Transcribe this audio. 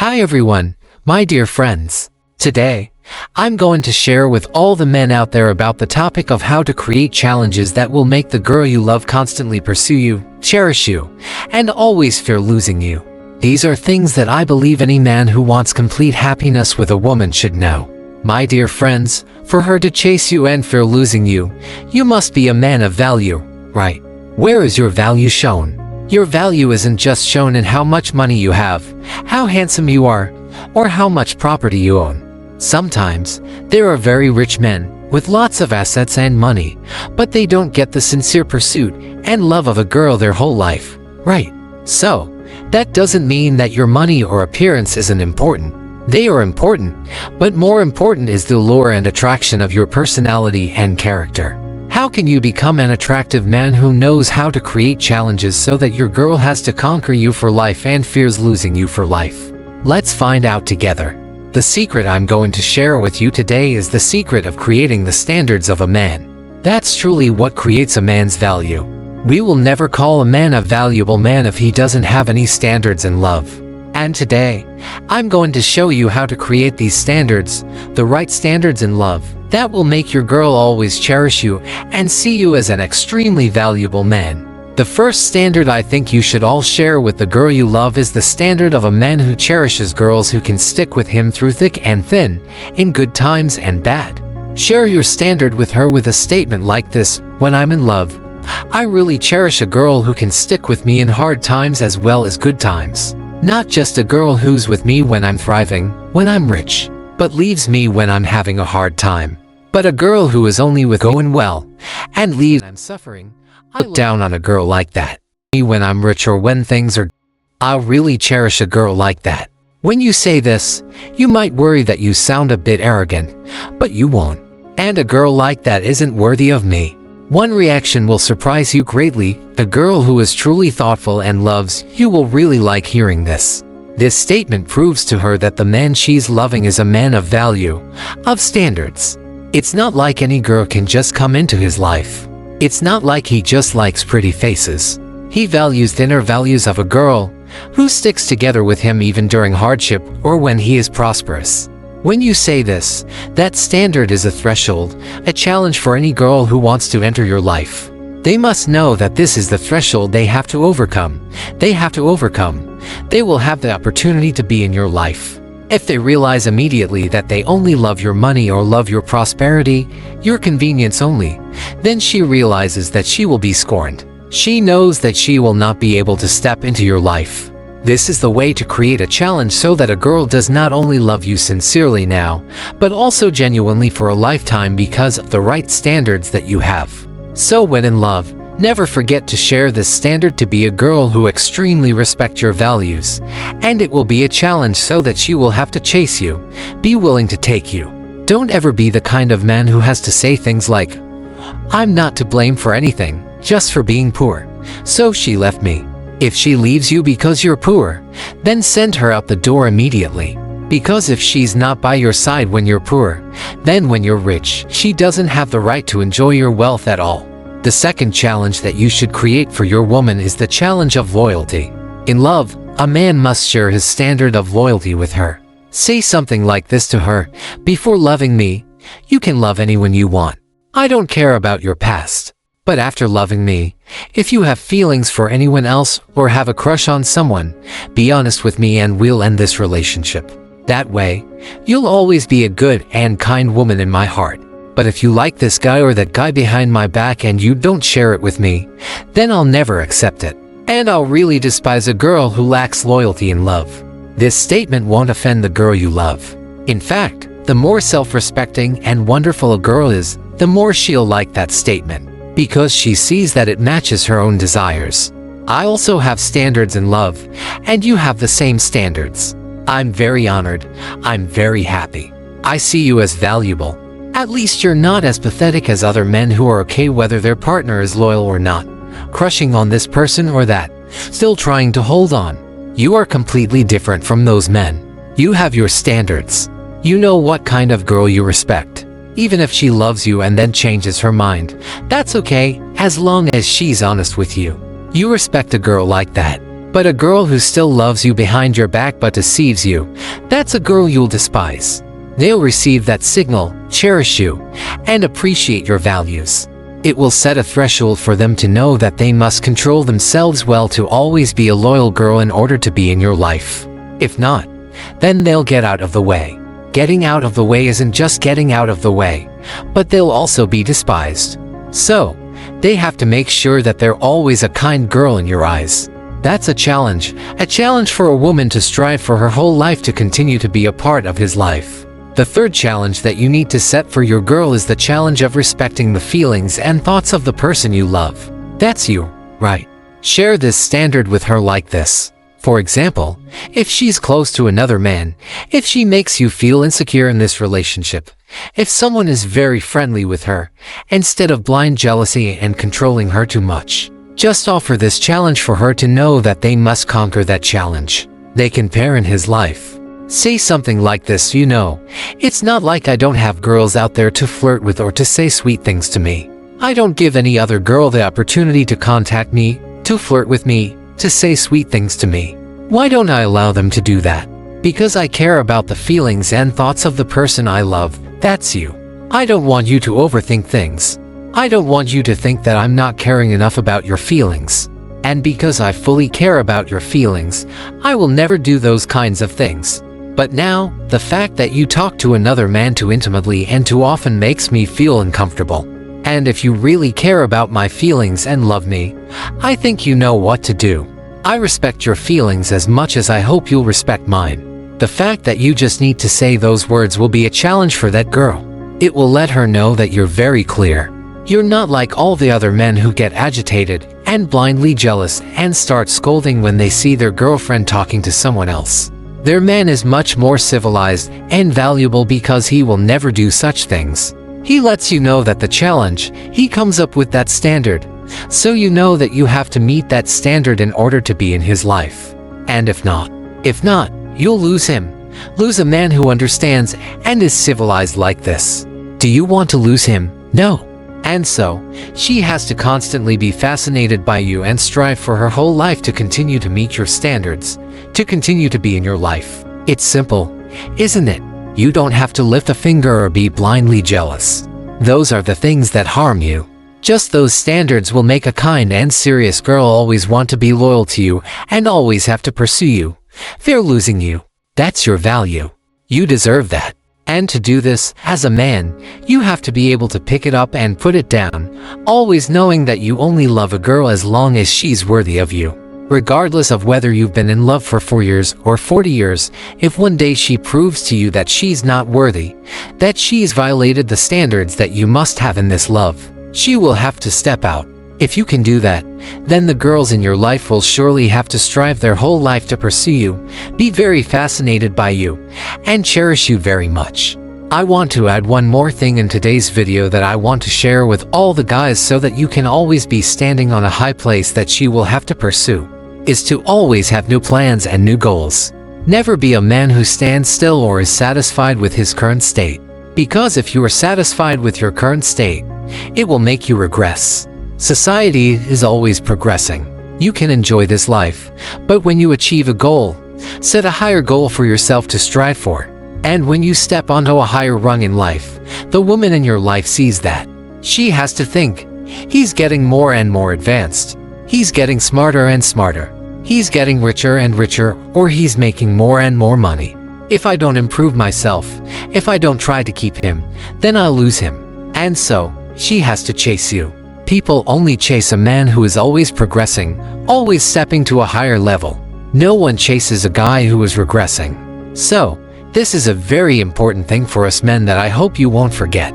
Hi everyone, my dear friends. Today, I'm going to share with all the men out there about the topic of how to create challenges that will make the girl you love constantly pursue you, cherish you, and always fear losing you. These are things that I believe any man who wants complete happiness with a woman should know. My dear friends, for her to chase you and fear losing you, you must be a man of value, right? Where is your value shown? Your value isn't just shown in how much money you have, how handsome you are, or how much property you own. Sometimes, there are very rich men with lots of assets and money, but they don't get the sincere pursuit and love of a girl their whole life, right? So, that doesn't mean that your money or appearance isn't important. They are important, but more important is the allure and attraction of your personality and character. How can you become an attractive man who knows how to create challenges so that your girl has to conquer you for life and fears losing you for life? Let's find out together. The secret I'm going to share with you today is the secret of creating the standards of a man. That's truly what creates a man's value. We will never call a man a valuable man if he doesn't have any standards in love. And today, I'm going to show you how to create these standards, the right standards in love, that will make your girl always cherish you and see you as an extremely valuable man. The first standard I think you should all share with the girl you love is the standard of a man who cherishes girls who can stick with him through thick and thin, in good times and bad. Share your standard with her with a statement like this: when I'm in love, I really cherish a girl who can stick with me in hard times as well as good times. Not just a girl who's with me when I'm thriving, when I'm rich, but leaves me when I'm having a hard time. But a girl who is only with going well, and leaves when I'm suffering. I look down on a girl like that. When I'm rich or when things are, I'll really cherish a girl like that. When you say this, you might worry that you sound a bit arrogant, but you won't. And a girl like that isn't worthy of me. One reaction will surprise you greatly. A girl who is truly thoughtful and loves you will really like hearing this. This statement proves to her that the man she's loving is a man of value, of standards. It's not like any girl can just come into his life. It's not like he just likes pretty faces. He values the inner values of a girl who sticks together with him even during hardship or when he is prosperous. When you say this, that standard is a threshold, a challenge for any girl who wants to enter your life. They must know that this is the threshold they have to overcome. They have to overcome. They will have the opportunity to be in your life. If they realize immediately that they only love your money or love your prosperity, your convenience only, then she realizes that she will be scorned. She knows that she will not be able to step into your life. This is the way to create a challenge so that a girl does not only love you sincerely now, but also genuinely for a lifetime because of the right standards that you have. So when in love, never forget to share this standard to be a girl who extremely respects your values, and it will be a challenge so that she will have to chase you, be willing to take you. Don't ever be the kind of man who has to say things like, "I'm not to blame for anything, just for being poor, so she left me." If she leaves you because you're poor, then send her out the door immediately. Because if she's not by your side when you're poor, then when you're rich, she doesn't have the right to enjoy your wealth at all. The second challenge that you should create for your woman is the challenge of loyalty. In love, a man must share his standard of loyalty with her. Say something like this to her: before loving me, you can love anyone you want. I don't care about your past. But after loving me, if you have feelings for anyone else or have a crush on someone, be honest with me and we'll end this relationship. That way, you'll always be a good and kind woman in my heart. But if you like this guy or that guy behind my back and you don't share it with me, then I'll never accept it. And I'll really despise a girl who lacks loyalty and love. This statement won't offend the girl you love. In fact, the more self-respecting and wonderful a girl is, the more she'll like that statement, because she sees that it matches her own desires. I also have standards in love, and you have the same standards. I'm very honored. I'm very happy. I see you as valuable. At least you're not as pathetic as other men who are okay whether their partner is loyal or not, crushing on this person or that, still trying to hold on. You are completely different from those men. You have your standards. You know what kind of girl you respect. Even if she loves you and then changes her mind, that's okay, as long as she's honest with you. You respect a girl like that. But a girl who still loves you behind your back but deceives you, that's a girl you'll despise. They'll receive that signal, cherish you, and appreciate your values. It will set a threshold for them to know that they must control themselves well to always be a loyal girl in order to be in your life. If not, then they'll get out of the way. Getting out of the way isn't just getting out of the way, but they'll also be despised. So, they have to make sure that they're always a kind girl in your eyes. That's a challenge for a woman to strive for her whole life to continue to be a part of his life. The third challenge that you need to set for your girl is the challenge of respecting the feelings and thoughts of the person you love. That's you, right? Share this standard with her like this. For example, if she's close to another man, if she makes you feel insecure in this relationship, if someone is very friendly with her, instead of blind jealousy and controlling her too much, just offer this challenge for her to know that they must conquer that challenge. They can pair in his life. Say something like this, it's not like I don't have girls out there to flirt with or to say sweet things to me. I don't give any other girl the opportunity to contact me, to flirt with me, to say sweet things to me. Why don't I allow them to do that? Because I care about the feelings and thoughts of the person I love. That's you. I don't want you to overthink things. I don't want you to think that I'm not caring enough about your feelings. And because I fully care about your feelings, I will never do those kinds of things. But now, the fact that you talk to another man too intimately and too often makes me feel uncomfortable. And if you really care about my feelings and love me, I think you know what to do. I respect your feelings as much as I hope you'll respect mine. The fact that you just need to say those words will be a challenge for that girl. It will let her know that you're very clear. You're not like all the other men who get agitated and blindly jealous and start scolding when they see their girlfriend talking to someone else. Their man is much more civilized and valuable because he will never do such things. He lets you know that the challenge, he comes up with that standard, so you know that you have to meet that standard in order to be in his life. And if not, you'll lose him. Lose a man who understands and is civilized like this. Do you want to lose him? No. And so, she has to constantly be fascinated by you and strive for her whole life to continue to meet your standards, to continue to be in your life. It's simple, isn't it? You don't have to lift a finger or be blindly jealous. Those are the things that harm you. Just those standards will make a kind and serious girl always want to be loyal to you and always have to pursue you. They're losing you. That's your value. You deserve that. And to do this, as a man, you have to be able to pick it up and put it down, always knowing that you only love a girl as long as she's worthy of you. Regardless of whether you've been in love for 4 years or 40 years, if one day she proves to you that she's not worthy, that she's violated the standards that you must have in this love, she will have to step out. If you can do that, then the girls in your life will surely have to strive their whole life to pursue you, be very fascinated by you, and cherish you very much. I want to add one more thing in today's video that I want to share with all the guys so that you can always be standing on a high place that she will have to pursue, is to always have new plans and new goals. Never be a man who stands still or is satisfied with his current state. Because if you are satisfied with your current state, it will make you regress. Society is always progressing. You can enjoy this life, but when you achieve a goal, set a higher goal for yourself to strive for. And when you step onto a higher rung in life, the woman in your life sees that. She has to think, he's getting more and more advanced. He's getting smarter and smarter. He's getting richer and richer, or he's making more and more money. If I don't improve myself, if I don't try to keep him, then I'll lose him. And so, she has to chase you. People only chase a man who is always progressing, always stepping to a higher level. No one chases a guy who is regressing. So, this is a very important thing for us men that I hope you won't forget.